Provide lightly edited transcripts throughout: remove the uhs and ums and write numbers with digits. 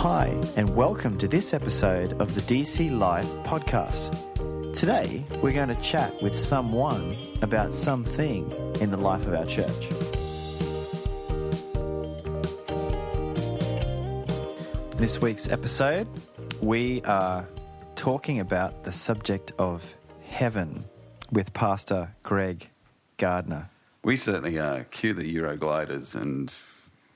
Hi, and welcome to this episode of the DC Life podcast. Today, we're going to chat with someone about something in the life of our church. This week's episode, we are talking about the subject of heaven with Pastor Greg Gardner. We certainly are. Cue the Eurogliders and...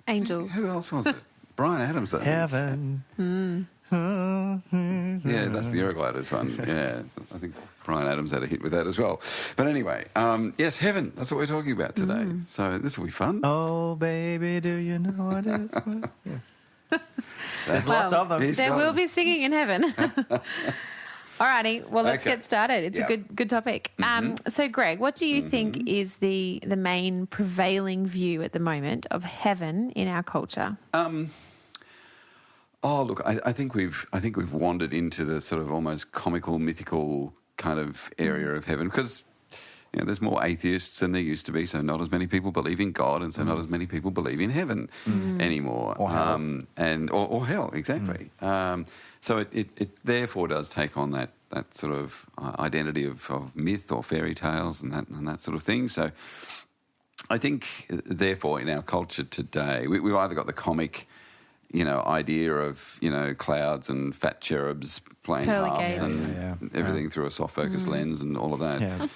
Angels. Who else was it? Brian Adams, I think. Heaven. Yeah, that's the Eurogliders one. Yeah, I think Brian Adams had a hit with that as well. But anyway, yes, heaven. That's what we're talking about today. So this will be fun. Oh, baby, do you know what is what? Yeah. There's lots of them. There will be singing in heaven. Alrighty, well, let's get started. It's a good topic. So, Greg, what do you think is the main prevailing view at the moment of heaven in our culture? Look, I think we've wandered into the sort of almost comical, mythical kind of area of heaven because there's more atheists than there used to be, so not as many people believe in God, and so not as many people believe in heaven anymore, or hell. Or hell, exactly. So it therefore does take on that sort of identity of myth or fairy tales and that sort of thing. So I think therefore in our culture today, we've either got the comic, idea of clouds and fat cherubs playing Pearly harps gates. and everything through a soft focus lens and all of that. Yeah.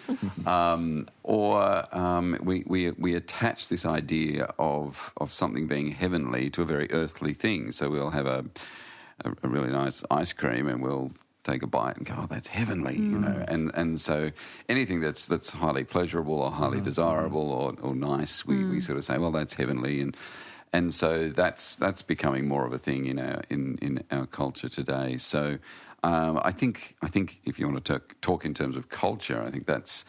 We attach this idea of something being heavenly to a very earthly thing. So we'll have a really nice ice cream and we'll take a bite and go, oh, that's heavenly, And so anything that's highly pleasurable or highly desirable or nice, we sort of say, well, that's heavenly. And so that's becoming more of a thing in our culture today. So I think if you want to talk in terms of culture, I think that's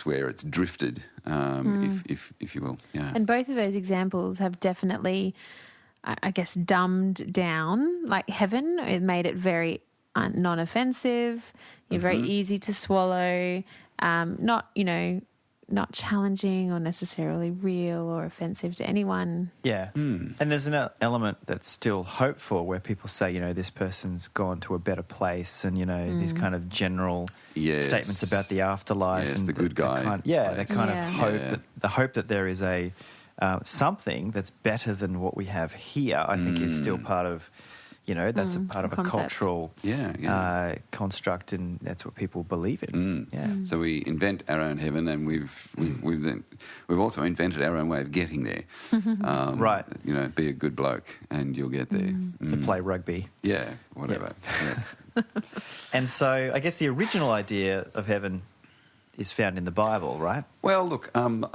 where it's drifted, if you will. Yeah. And both of those examples have definitely, I guess, dumbed down like heaven. It made it very non-offensive, very easy to swallow, not challenging or necessarily real or offensive to anyone. Yeah. And there's an element that's still hopeful where people say, this person's gone to a better place and, these kind of general statements about the afterlife. Yes, and the good guy. That kind of hope, the hope that there is a something that's better than what we have here, I think is still part of, that's a part of a cultural construct, and that's what people believe in. So we invent our own heaven, and we've also invented our own way of getting there. Right. Be a good bloke, and you'll get there. To play rugby. Yeah, whatever. Yeah. And so I guess the original idea of heaven is found in the Bible, right? Well, look, I'm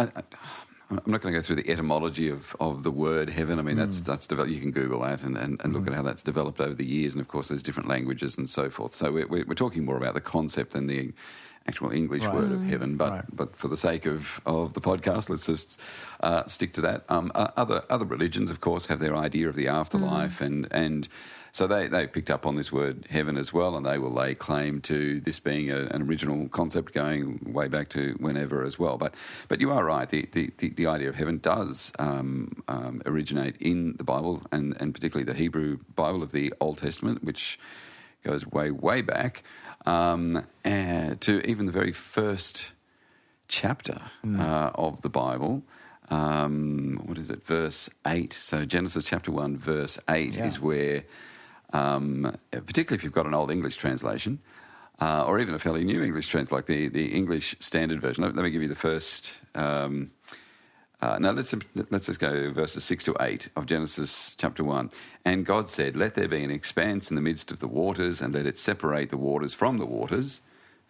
not going to go through the etymology of the word heaven. I mean, that's developed. You can Google that and look at how that's developed over the years. And of course, there's different languages and so forth. So we're talking more about the concept than the actual English word of heaven. But for the sake of the podcast, let's just stick to that. Other religions, of course, have their idea of the afterlife, and so they've picked up on this word heaven as well, and they will lay claim to this being an original concept going way back to whenever as well. But you are right. The idea of heaven does originate in the Bible, and particularly the Hebrew Bible of the Old Testament, which goes way back to even the very first chapter of the Bible. What is it? Verse 8. So Genesis chapter 1, verse 8 is where... particularly if you've got an old English translation or even a fairly new English translation, like the English Standard Version. Let me give you the first... let's just go verses 6 to 8 of Genesis chapter 1. And God said, let there be an expanse in the midst of the waters, and let it separate the waters from the waters.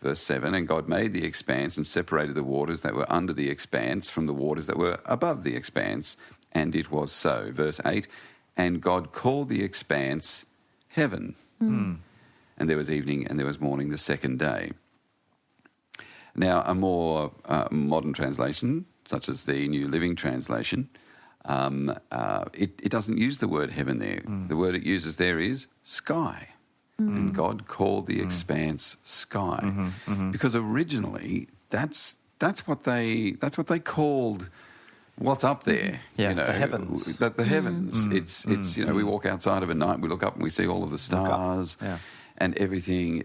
Verse 7, and God made the expanse and separated the waters that were under the expanse from the waters that were above the expanse, and it was so. Verse 8, and God called the expanse heaven. And there was evening and there was morning the second day. Now, a more modern translation, such as the New Living Translation, it doesn't use the word heaven there. The word it uses there is sky. And God called the expanse sky. Because originally that's what they called what's up there? The heavens. The heavens. It's we walk outside of a night, we look up and we see all of the stars and everything.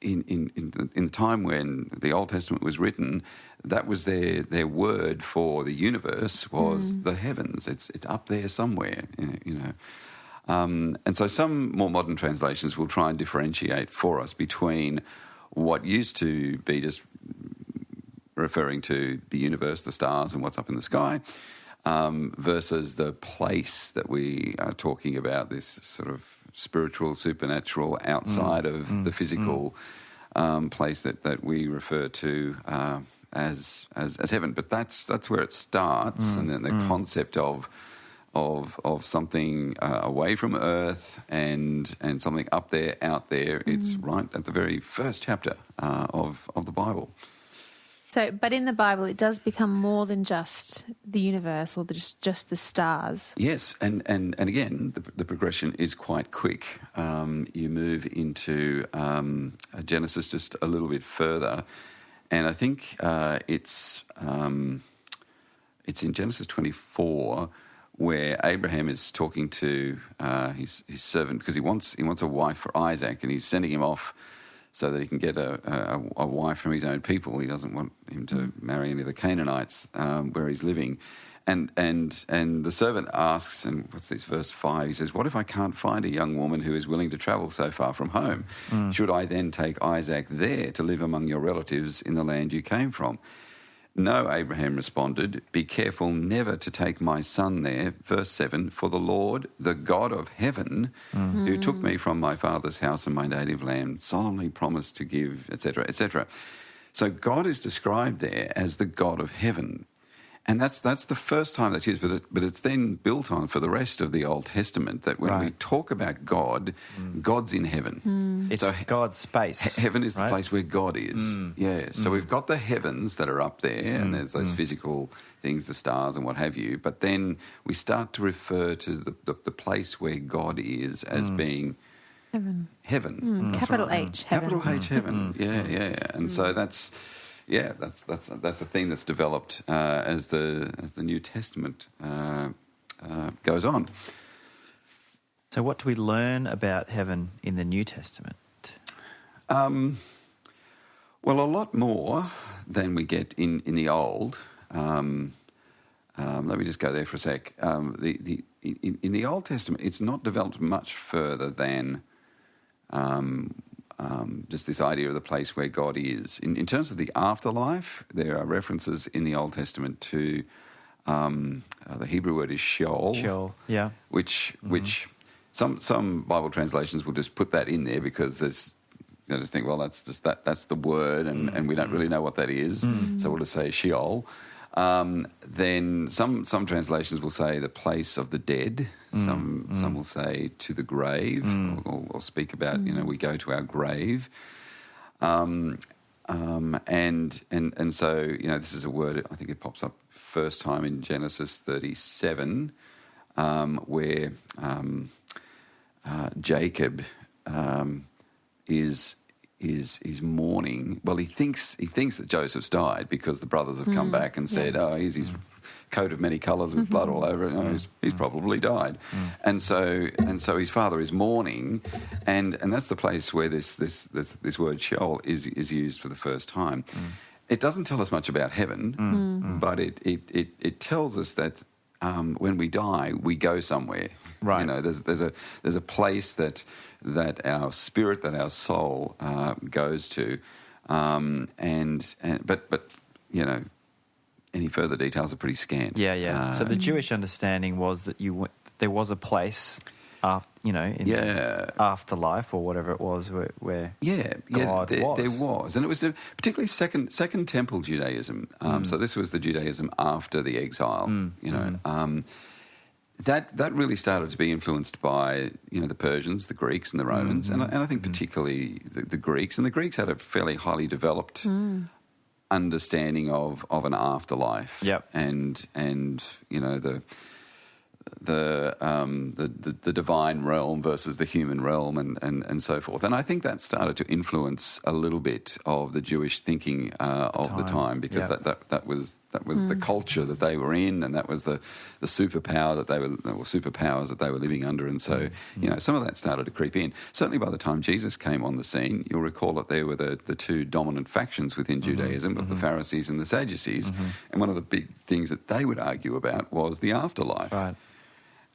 In the time when the Old Testament was written, that was their word for the universe was the heavens. It's up there somewhere, and so some more modern translations will try and differentiate for us between what used to be just referring to the universe, the stars, and what's up in the sky, versus the place that we are talking about, this sort of spiritual, supernatural, outside of the physical place that we refer to as heaven. But that's where it starts, and then the concept of something away from earth and something up there, out there. It's right at the very first chapter of the Bible. So, but in the Bible, it does become more than just the universe or just the stars. Yes, and again, the progression is quite quick. You move into Genesis just a little bit further, and I think it's in Genesis 24 where Abraham is talking to his servant because he wants a wife for Isaac, and he's sending him off so that he can get a wife from his own people. He doesn't want him to marry any of the Canaanites where he's living. And the servant asks, and what's this, verse 5, he says, "What if I can't find a young woman who is willing to travel so far from home? Should I then take Isaac there to live among your relatives in the land you came from?" "No," Abraham responded, "be careful never to take my son there." Verse 7, "For the Lord, the God of heaven, who took me from my father's house and my native land, solemnly promised to give," etc., etc. So God is described there as the God of heaven. And that's the first time that's used, but it's then built on for the rest of the Old Testament, that when we talk about God, God's in heaven. It's so God's space. Heaven is the place where God is. So we've got the heavens that are up there, and there's those physical things, the stars and what have you, but then we start to refer to the place where God is as being heaven. Capital H, heaven. Capital H, heaven. Yeah. And so that's a theme that's developed as the New Testament goes on. So, what do we learn about heaven in the New Testament? Well, a lot more than we get in the Old. Let me just go there for a sec. In the Old Testament, it's not developed much further than just this idea of the place where God is. In terms of the afterlife, there are references in the Old Testament to the Hebrew word is Sheol. Sheol, yeah. Which some Bible translations will just put that in there because there's they just think, well, that's the word, and we don't really know what that is, so we'll just say Sheol. Then some translations will say the place of the dead. Some will say to the grave, or speak about we go to our grave. And so this is a word, I think it pops up first time in Genesis 37, where Jacob is mourning. Well, he thinks that Joseph's died because the brothers have come back and said, "Oh, here's his coat of many colours with blood all over it. No, he's probably died." And so his father is mourning, and that's the place where this word Sheol is used for the first time. It doesn't tell us much about heaven, but it tells us that when we die, we go somewhere. Right. There's a place that our spirit, that our soul goes to, but any further details are pretty scant. Yeah. So the Jewish understanding was that there was a place, in afterlife or whatever it was, where God was. There was, and it was particularly Second Temple Judaism. So this was the Judaism after the exile. That really started to be influenced by the Persians, the Greeks, and the Romans, and I think particularly the Greeks. And the Greeks had a fairly highly developed understanding of an afterlife. Yep. And the divine realm versus the human realm and so forth. And I think that started to influence a little bit of the Jewish thinking of the time, because that was the culture that they were in, and that was the superpower that superpowers that they were living under. And so, some of that started to creep in. Certainly by the time Jesus came on the scene, you'll recall that there were the two dominant factions within Judaism, of the Pharisees and the Sadducees. And one of the big things that they would argue about was the afterlife. Right.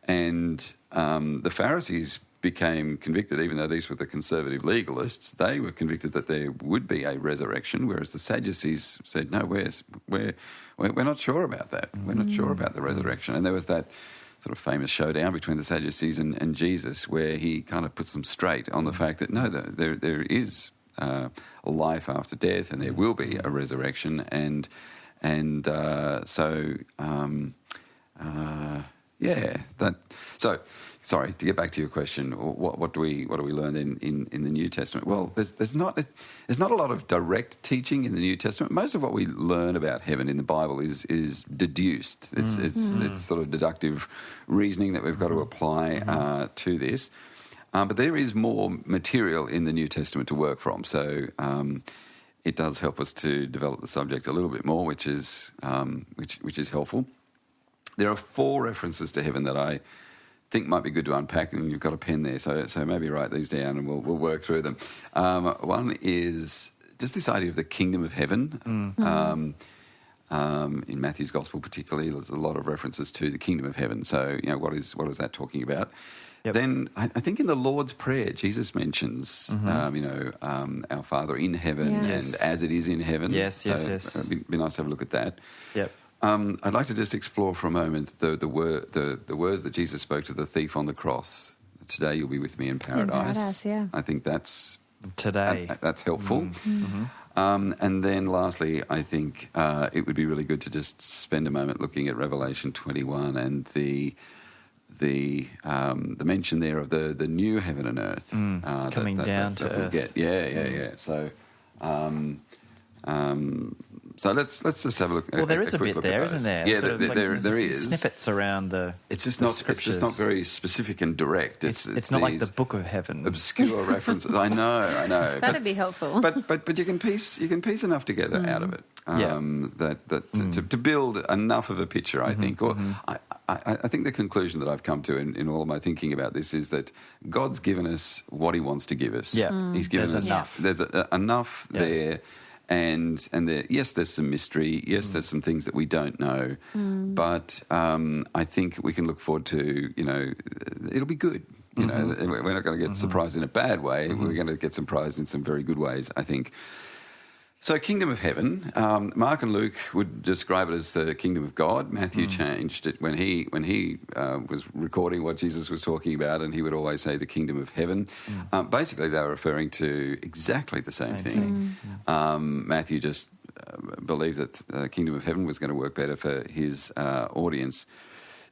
And the Pharisees became convicted, even though these were the conservative legalists, they were convicted that there would be a resurrection, whereas the Sadducees said, no, we're not sure about that. We're not sure about the resurrection. And there was that sort of famous showdown between the Sadducees and Jesus, where he kind of puts them straight on the fact that, no, there is a life after death, and there will be a resurrection. Sorry, to get back to your question, what do we learn in the New Testament? Well, there's not a lot of direct teaching in the New Testament. Most of what we learn about heaven in the Bible is deduced. It's sort of deductive reasoning that we've got to apply to this. But there is more material in the New Testament to work from. So it does help us to develop the subject a little bit more, which is helpful. There are 4 references to heaven that I think might be good to unpack, and you've got a pen there, so maybe write these down and we'll work through them. One is just this idea of the kingdom of heaven. In Matthew's Gospel particularly, there's a lot of references to the kingdom of heaven. So, what is that talking about? Yep. Then I think in the Lord's Prayer, Jesus mentions, our Father in heaven and as it is in heaven. Yes. It'd be nice to have a look at that. Yep. I'd like to just explore for a moment the words that Jesus spoke to the thief on the cross. Today you'll be with me in paradise. In paradise, yeah. I think that's today. That's helpful. And then lastly, I think it would be really good to just spend a moment looking at Revelation 21 and the mention there of the new heaven and earth coming down to earth. Yeah. So let's just have a look. Well, there is a bit there, isn't there? Yeah, there is snippets around the. It's just not very specific and direct. It's not like the Book of Heaven. Obscure references. I know. That'd be helpful. But you can piece enough together out of it. To build enough of a picture, I think. Or I think the conclusion that I've come to in all of my thinking about this is that God's given us what He wants to give us. Yeah, He's given us enough. There's enough there. And there, yes, there's some mystery. Yes, there's some things that we don't know. But I think we can look forward to, it'll be good. We're not going to get surprised in a bad way. We're going to get surprised in some very good ways, I think. So, kingdom of heaven. Mark and Luke would describe it as the kingdom of God. Matthew changed it when he was recording what Jesus was talking about, and he would always say the kingdom of heaven. Basically, they were referring to exactly the same thing. Matthew just believed that the kingdom of heaven was going to work better for his audience.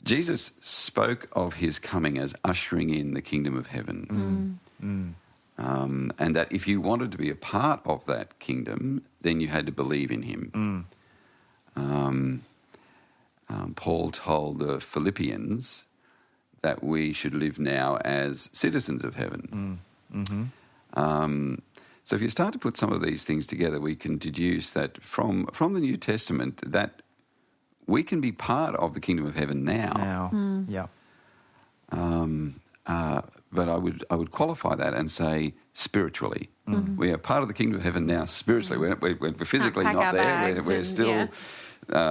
Jesus spoke of his coming as ushering in the kingdom of heaven. And that if you wanted to be a part of that kingdom, then you had to believe in him. Paul told the Philippians that we should live now as citizens of heaven. So if you start to put some of these things together, we can deduce that from the New Testament that we can be part of the kingdom of heaven now. But I would qualify that and say spiritually. We are part of the kingdom of heaven now spiritually. We're physically not there. We're still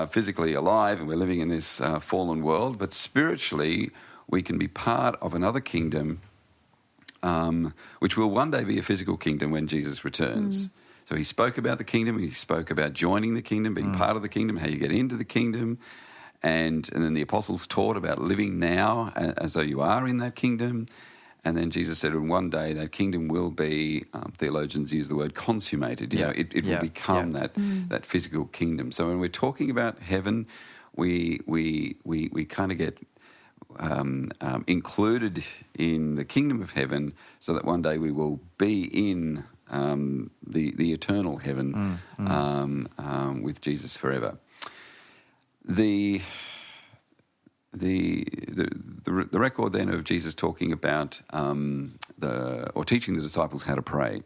physically alive and we're living in this fallen world. But spiritually, we can be part of another kingdom, which will one day be a physical kingdom when Jesus returns. So he spoke about the kingdom. He spoke about joining the kingdom, being part of the kingdom, how you get into the kingdom. And then the apostles taught about living now as though you are in that kingdom. And then Jesus said, one day that kingdom will be, theologians use the word consummated. It will become that physical kingdom. So when we're talking about heaven, we kind of get included in the kingdom of heaven, so that one day we will be in the eternal heaven with Jesus forever. The record then of Jesus talking about or teaching the disciples how to pray.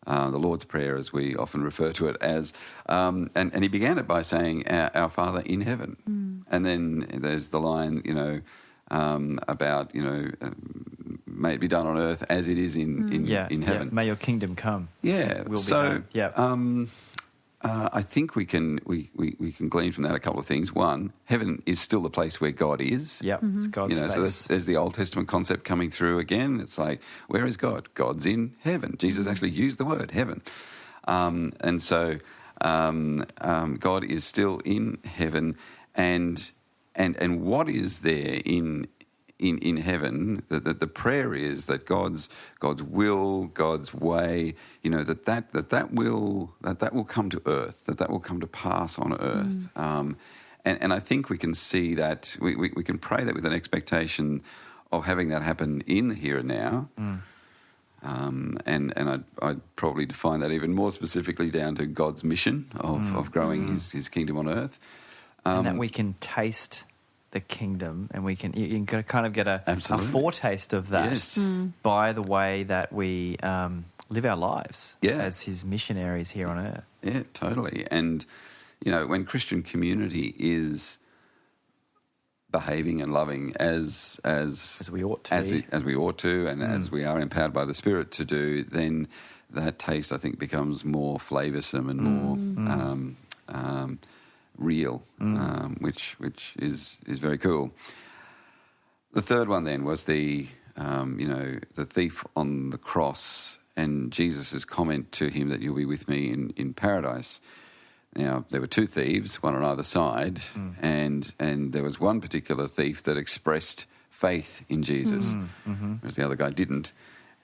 the Lord's Prayer, as we often refer to it as. And he began it by saying, Our Father in heaven. And then there's the line, about, may it be done on earth as it is in heaven. Yeah. May your kingdom come. Yeah. Will be done. Yeah. I think we can glean from that a couple of things. One, heaven is still the place where God is. Yeah, it's God's space. So there's the Old Testament concept coming through again. It's like, where is God? God's in heaven. Jesus actually used the word heaven, and so God is still in heaven, and what is there in heaven? The prayer is that God's will, God's way, that will come to earth, that will come to pass on earth. And I think we can see that we can pray that with an expectation of having that happen in the here and now. And I'd probably define that even more specifically down to God's mission of growing his kingdom on earth. And that we can taste the kingdom, and you can kind of get a foretaste of that by the way that we live our lives as his missionaries here on earth. Yeah, totally. And, when Christian community is behaving and loving as we ought to, as we ought to, and as we are empowered by the Spirit to do, then that taste, I think, becomes more flavoursome and more real, which is very cool. The third one then was the thief on the cross, and Jesus' comment to him that you'll be with me in paradise. Now, there were two thieves, one on either side, and there was one particular thief that expressed faith in Jesus, whereas the other guy didn't.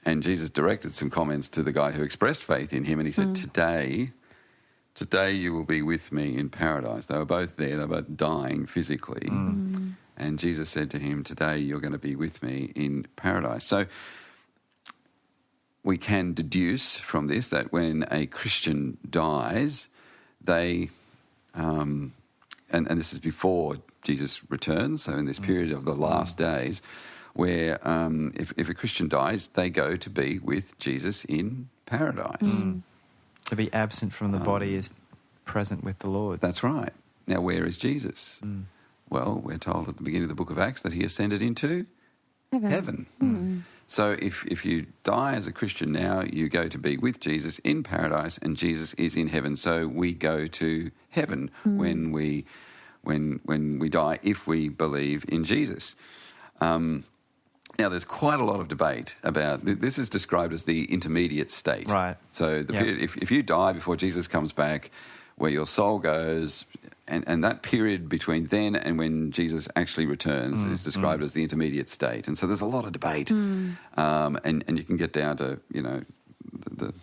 And Jesus directed some comments to the guy who expressed faith in him, and he said, Today you will be with me in paradise. They were both there. They were both dying physically. And Jesus said to him, today you're going to be with me in paradise. So we can deduce from this that when a Christian dies, they, and this is before Jesus returns, so in this period of the last days, where if a Christian dies, they go to be with Jesus in paradise. To be absent from the body is present with the Lord. That's right. Now, where is Jesus? Well, we're told at the beginning of the book of Acts that he ascended into heaven. So if you die as a Christian now, you go to be with Jesus in paradise, and Jesus is in heaven. So we go to heaven when we die, if we believe in Jesus. Now, there's quite a lot of debate about this. Is described as the intermediate state. Right. So the period, if you die before Jesus comes back, where your soul goes, and that period between then and when Jesus actually returns is described as the intermediate state. And so there's a lot of debate, and you can get down to the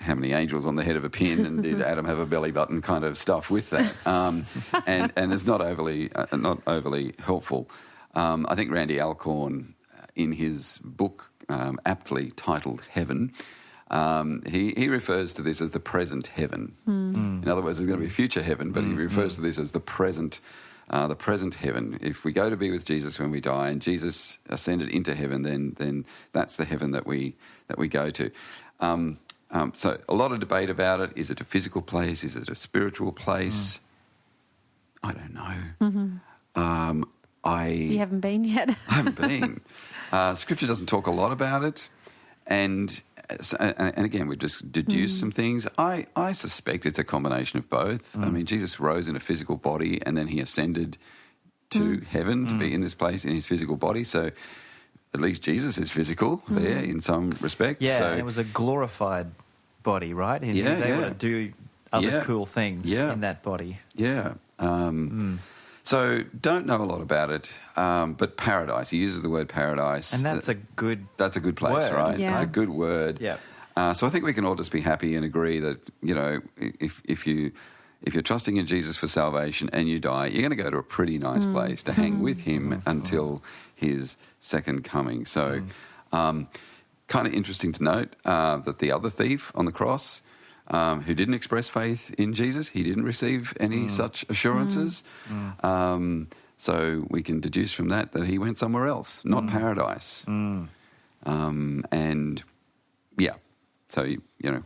how many angels on the head of a pin, and did Adam have a belly button kind of stuff with that, and it's not overly helpful. I think Randy Alcorn, in his book aptly titled Heaven, he refers to this as the present heaven. In other words, there's going to be a future heaven, but he refers to this as the present heaven. If we go to be with Jesus when we die, and Jesus ascended into heaven, then that's the heaven that we go to. So a lot of debate about it. Is it a physical place? Is it a spiritual place? I don't know. You haven't been yet. I haven't been. Scripture doesn't talk a lot about it, and again, we've just deduced some things. I suspect it's a combination of both. I mean, Jesus rose in a physical body, and then he ascended to heaven to be in this place in his physical body. So at least Jesus is physical there in some respects. Yeah, so, and it was a glorified body, right? He was able to do other cool things in that body. Yeah. So don't know a lot about it, but paradise. He uses the word paradise, and that's a good place, word. Right? Yeah. It's a good word. Yeah. So I think we can all just be happy and agree that if you're trusting in Jesus for salvation and you die, you're going to go to a pretty nice place to hang with him until his second coming. So, kind of interesting to note that the other thief on the cross, who didn't express faith in Jesus, he didn't receive any such assurances. So we can deduce from that he went somewhere else, not paradise. And yeah, So,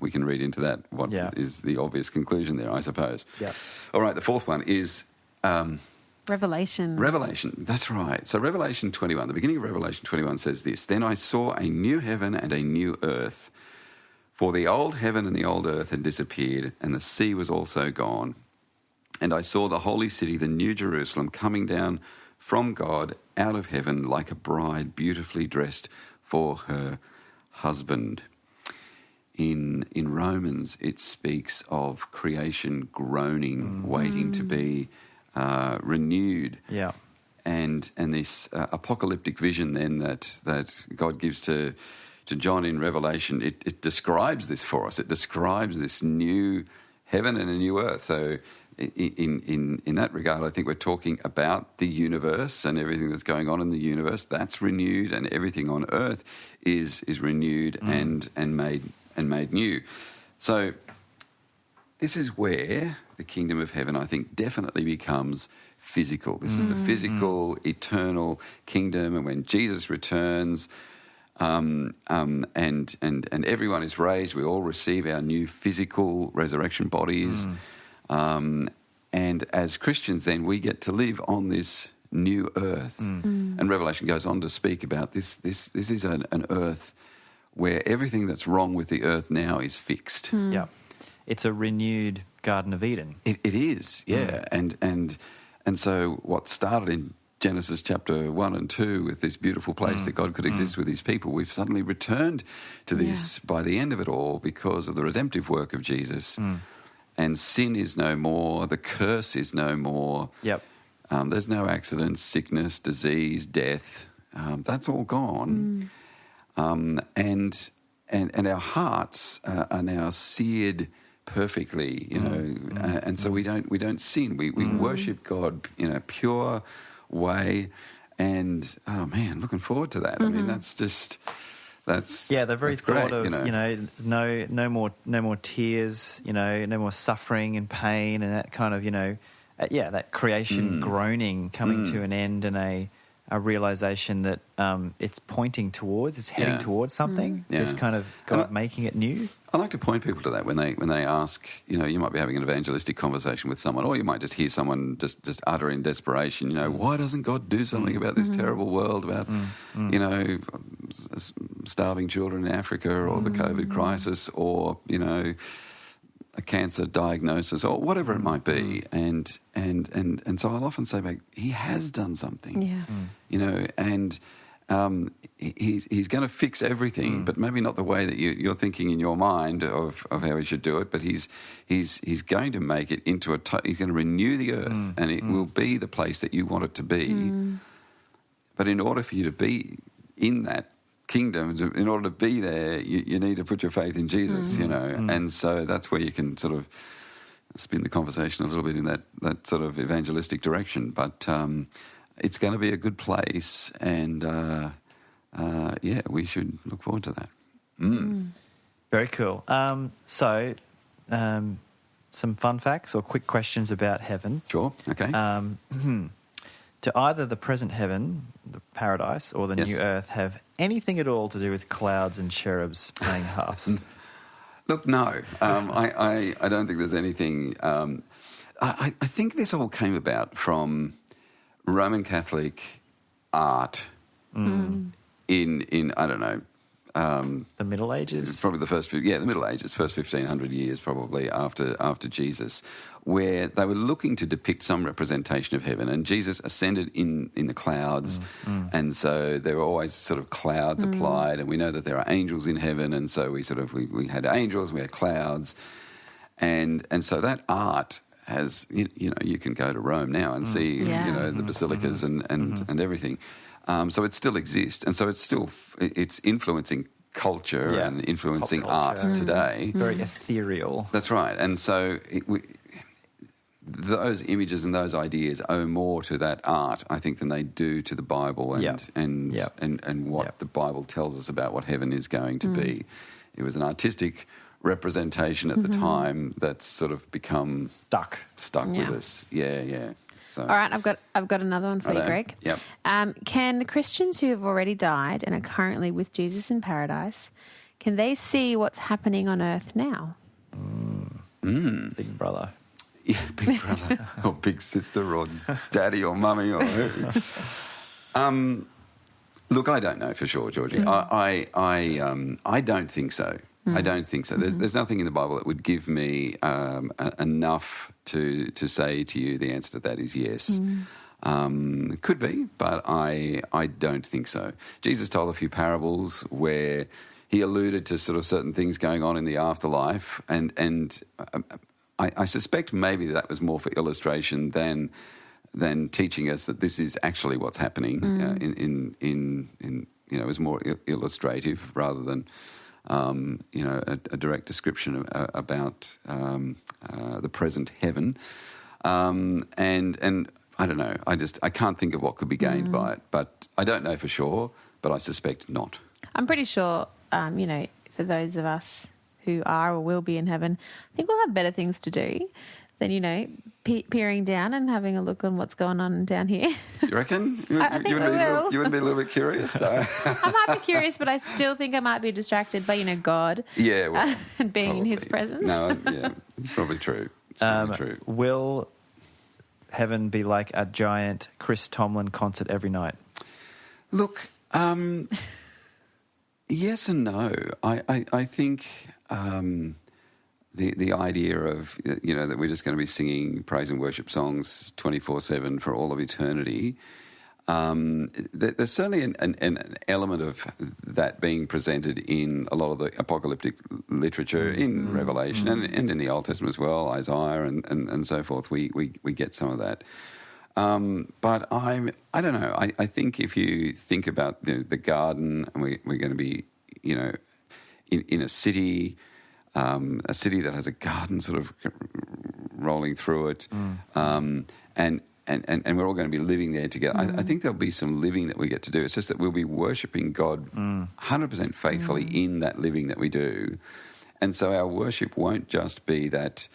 we can read into that what is the obvious conclusion there, I suppose. Yeah. All right, the fourth one is... Revelation. That's right. So Revelation 21, the beginning of Revelation 21 says this: "Then I saw a new heaven and a new earth, for the old heaven and the old earth had disappeared, and the sea was also gone. And I saw the holy city, the new Jerusalem, coming down from God out of heaven like a bride beautifully dressed for her husband." In Romans, it speaks of creation groaning, waiting to be renewed. Yeah. And this apocalyptic vision then that God gives to John in Revelation, it describes this for us. It describes this new heaven and a new earth. So in that regard, I think we're talking about the universe and everything that's going on in the universe. That's renewed, and everything on earth is renewed and made new. So this is where the kingdom of heaven, I think, definitely becomes physical. This is the physical, eternal kingdom, and when Jesus returns, and everyone is raised, we all receive our new physical resurrection bodies, and as Christians, then we get to live on this new earth. And Revelation goes on to speak about this. This is an earth where everything that's wrong with the earth now is fixed. Yeah. It's a renewed Garden of Eden. It is, yeah. And so what started in Genesis chapter 1 and 2 with this beautiful place that God could exist with his people, we've suddenly returned to this by the end of it all because of the redemptive work of Jesus. And sin is no more, the curse is no more. Yep. There's no accidents, sickness, disease, death. That's all gone. And our hearts are now seared perfectly, and so we don't sin. We worship God in a pure way, and looking forward to that. I mean, that's the very thought great, of no more tears, no more suffering and pain, and that kind of that creation groaning coming to an end, and a realization that it's heading towards something. This kind of God making it new. I like to point people to that when they ask, you might be having an evangelistic conversation with someone, or you might just hear someone just utter in desperation, why doesn't God do something about this terrible world, about, starving children in Africa, or the COVID crisis, or, a cancer diagnosis, or whatever it might be. And so I'll often say back, he has done something. Yeah. And he's going to fix everything, but maybe not the way that you're thinking in your mind of how he should do it. But he's going to make it into he's going to renew the earth, and it will be the place that you want it to be. But in order for you to be in that kingdom, in order to be there, you need to put your faith in Jesus, and so that's where you can sort of spin the conversation a little bit in that sort of evangelistic direction. But it's going to be a good place, and we should look forward to that. Very cool. So some fun facts or quick questions about heaven. Sure, okay. Do either the present heaven, the paradise, or the new earth have anything at all to do with clouds and cherubs playing harps? Look, no. I don't think there's anything. I think this all came about from Roman Catholic art in I don't know. The Middle Ages? Probably the Middle Ages, first 1,500 years probably after Jesus, where they were looking to depict some representation of heaven. And Jesus ascended in the clouds, and so there were always sort of clouds applied, and we know that there are angels in heaven, and so we had angels, we had clouds, and so that art has, you can go to Rome now and see, the basilicas and everything. So it still exists, and so it's influencing culture and influencing art today. Very ethereal. That's right, and so those images and those ideas owe more to that art, I think, than they do to the Bible and what the Bible tells us about what heaven is going to be. It was an artistic representation at the time that's sort of become stuck with us. Yeah. So. All right, I've got another one for you, Greg. Yep. Can the Christians who have already died and are currently with Jesus in paradise, can they see what's happening on earth now? Big brother. Yeah, big brother or big sister or daddy or mummy or who. Look, I don't know for sure, Georgie. I don't think so. I don't think so. There's nothing in the Bible that would give me enough to say to you the answer to that is yes. It could be, but I don't think so. Jesus told a few parables where he alluded to sort of certain things going on in the afterlife, and I suspect maybe that was more for illustration than teaching us that this is actually what's happening. In it was more illustrative rather than a direct description about the present heaven. And I don't know. I can't think of what could be gained by it, but I don't know for sure. But I suspect not. I'm pretty sure. For those of us who are or will be in heaven, I think we'll have better things to do than, peering down and having a look on what's going on down here. You reckon? You wouldn't be a little bit curious? I might be curious, but I still think I might be distracted by, God. Yeah, well, and being probably. in his presence. No, yeah, it's probably true. True. Will heaven be like a giant Chris Tomlin concert every night? Look, yes and no. I think the idea of that we're just going to be singing praise and worship songs 24/7 for all of eternity. There's certainly an element of that being presented in a lot of the apocalyptic literature in Revelation and in the Old Testament as well, Isaiah and so forth. We get some of that. But I don't know. I think if you think about the garden, and we're going to be, in a city that has a garden sort of rolling through it, and we're all going to be living there together. I think there'll be some living that we get to do. It's just that we'll be worshipping God 100% faithfully in that living that we do. And so our worship won't just be that.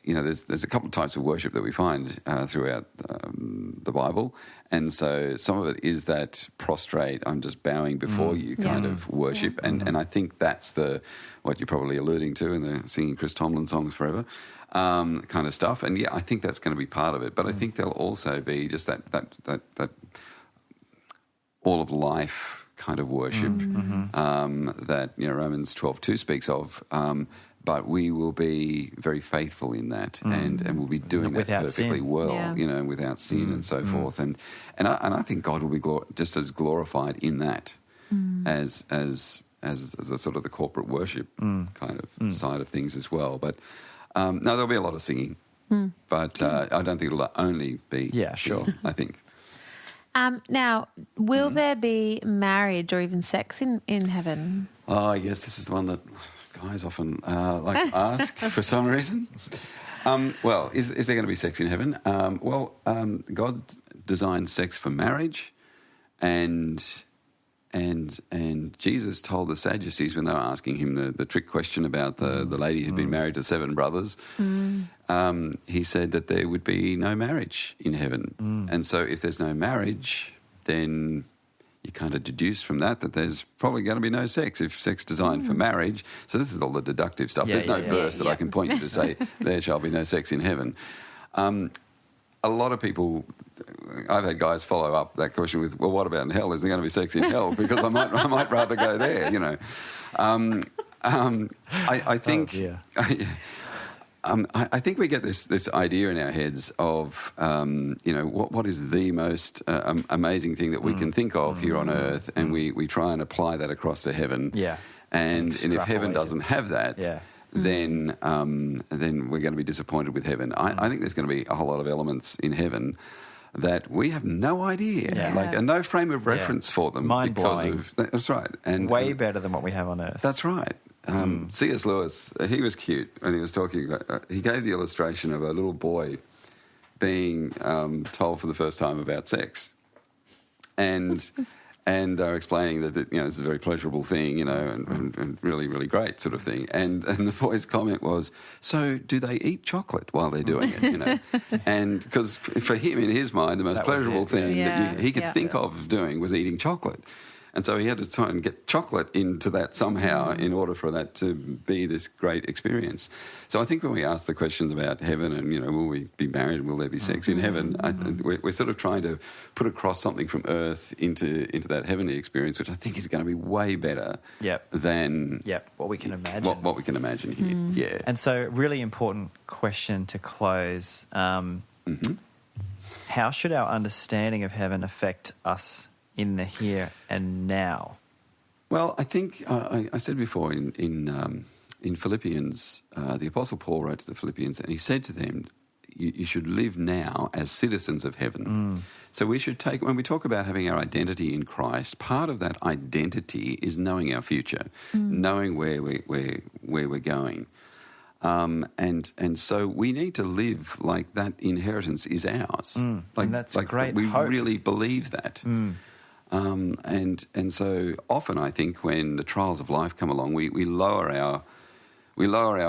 There's a couple of types of worship that we find throughout the Bible, and so some of it is that prostrate, I'm just bowing before you kind of worship, and I think that's what you're probably alluding to in the singing Chris Tomlin songs forever kind of stuff, and I think that's going to be part of it. But I think there'll also be just that all of life kind of worship that Romans 12:2 speaks of. But we will be very faithful in that, and we'll be doing that perfectly well, without sin and so forth. And I think God will be just as glorified in that as the sort of the corporate worship kind of side of things as well. But no, there'll be a lot of singing, but I don't think it'll only be singing, I think. Now, will there be marriage or even sex in heaven? Oh, yes, this is the one that guys often ask for some reason. Well, is there going to be sex in heaven? God designed sex for marriage, and Jesus told the Sadducees when they were asking him the trick question about the lady who'd been married to 7 brothers, he said that there would be no marriage in heaven. And so if there's no marriage, then you kind of deduce from that there's probably going to be no sex if sex designed for marriage. So this is all the deductive stuff. There's no verse that I can point you to say there shall be no sex in heaven. A lot of people, I've had guys follow up that question with, well, what about in hell? Is there going to be sex in hell? Because I might rather go there, I think... I think we get this idea in our heads of, what is the most amazing thing that we can think of here on earth, and we try and apply that across to heaven. Yeah. And if heaven doesn't have that, then we're going to be disappointed with heaven. I think there's going to be a whole lot of elements in heaven that we have no idea, and no frame of reference for them. Mind-blowing. That's right. And way better than what we have on earth. That's right. C.S. Lewis, he was cute when he was talking about, he gave the illustration of a little boy being told for the first time about sex. And they're explaining that this is a very pleasurable thing, and really, really great sort of thing. And the boy's comment was, so do they eat chocolate while they're doing it, And because for him, in his mind, the most pleasurable thing that he could think of doing was eating chocolate. And so he had to try and get chocolate into that somehow in order for that to be this great experience. So I think when we ask the questions about heaven and, will we be married, will there be sex in heaven, we're sort of trying to put across something from earth into that heavenly experience, which I think is going to be way better than what we can imagine. What we can imagine here, yeah. And so really important question to close. How should our understanding of heaven affect us in the here and now? Well, I think I said before in Philippians, the Apostle Paul wrote to the Philippians, and he said to them, you should live now as citizens of heaven. So we should take, when we talk about having our identity in Christ, part of that identity is knowing our future, knowing where we're going. And so we need to live like that inheritance is ours. Like, and that's like great we hope. Really believe that. And so often I think when the trials of life come along, we lower our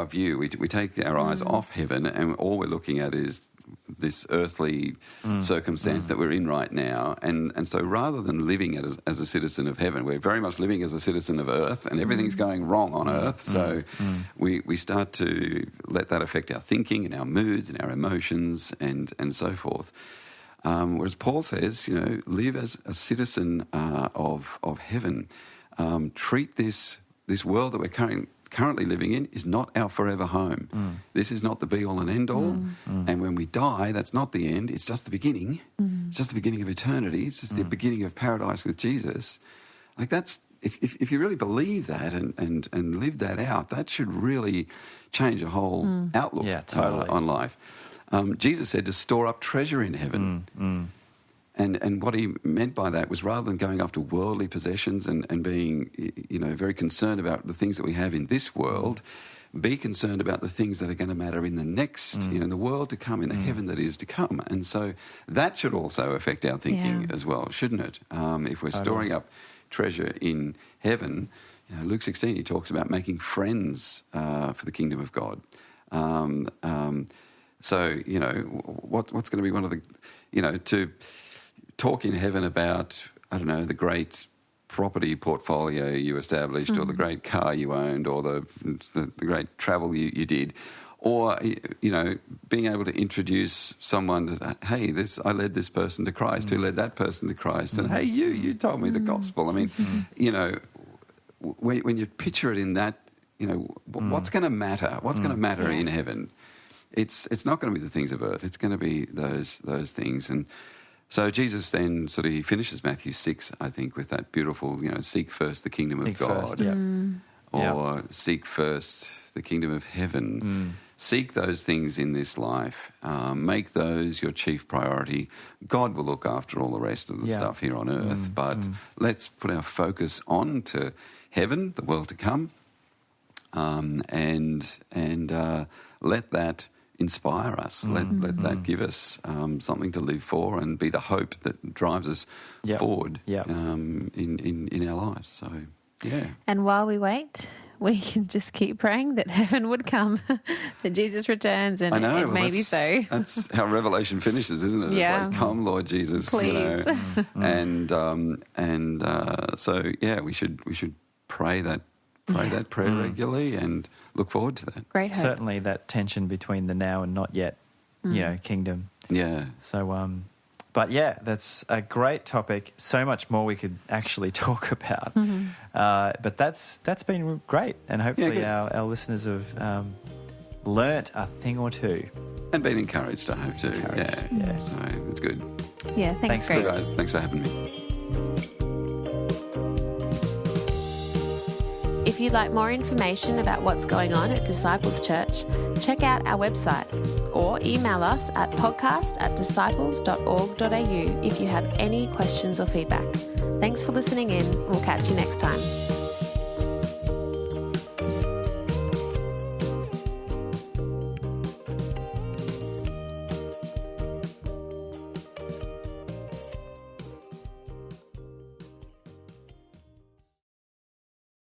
view. We take our eyes off heaven, and all we're looking at is this earthly circumstance that we're in right now. And so rather than living as a citizen of heaven, we're very much living as a citizen of earth, and everything's going wrong on earth. So we start to let that affect our thinking and our moods and our emotions and so forth. Whereas Paul says, live as a citizen of heaven. Treat this world that we're currently living in is not our forever home. This is not the be-all and end-all. And when we die, that's not the end. It's just the beginning. It's just the beginning of eternity. It's just the beginning of paradise with Jesus. Like that's, if you really believe that and live that out, that should really change a whole outlook on life. Jesus said to store up treasure in heaven. And what he meant by that was rather than going after worldly possessions and being, very concerned about the things that we have in this world, be concerned about the things that are going to matter in the next, in the world to come, in the heaven that is to come. And so that should also affect our thinking as well, shouldn't it? If we're storing up treasure in heaven, Luke 16, he talks about making friends for the kingdom of God. So, what's going to be one of the, to talk in heaven about, I don't know, the great property portfolio you established or the great car you owned or the great travel you did, or, being able to introduce someone to, hey, I led this person to Christ, who led that person to Christ, and hey, you told me the gospel. I mean, when you picture it in that, what's going to matter? What's going to matter in heaven? It's not going to be the things of earth. It's going to be those things. And so Jesus then he finishes Matthew 6, I think, with that beautiful, seek first the kingdom of God. Or seek first the kingdom of heaven. Seek those things in this life. Make those your chief priority. God will look after all the rest of the stuff here on earth. But let's put our focus on to heaven, the world to come, and let that inspire us. Let that give us something to live for and be the hope that drives us forward in our lives. So, yeah. And while we wait, we can just keep praying that heaven would come, that Jesus returns, and it may be so. That's how Revelation finishes, isn't it? Yeah. It's like, come, Lord Jesus. Please. So, we should pray that prayer regularly and look forward to that. Great hope. Certainly that tension between the now and not yet, kingdom. Yeah. So, but that's a great topic. So much more we could actually talk about. But that's been great. And hopefully our listeners have learnt a thing or two. And been encouraged, I hope too. Yeah. So it's good. Yeah, thanks Greg. Guys. Thanks for having me. If you'd like more information about what's going on at Disciples Church, check out our website or email us at podcast@disciples.org.au if you have any questions or feedback. Thanks for listening in. We'll catch you next time.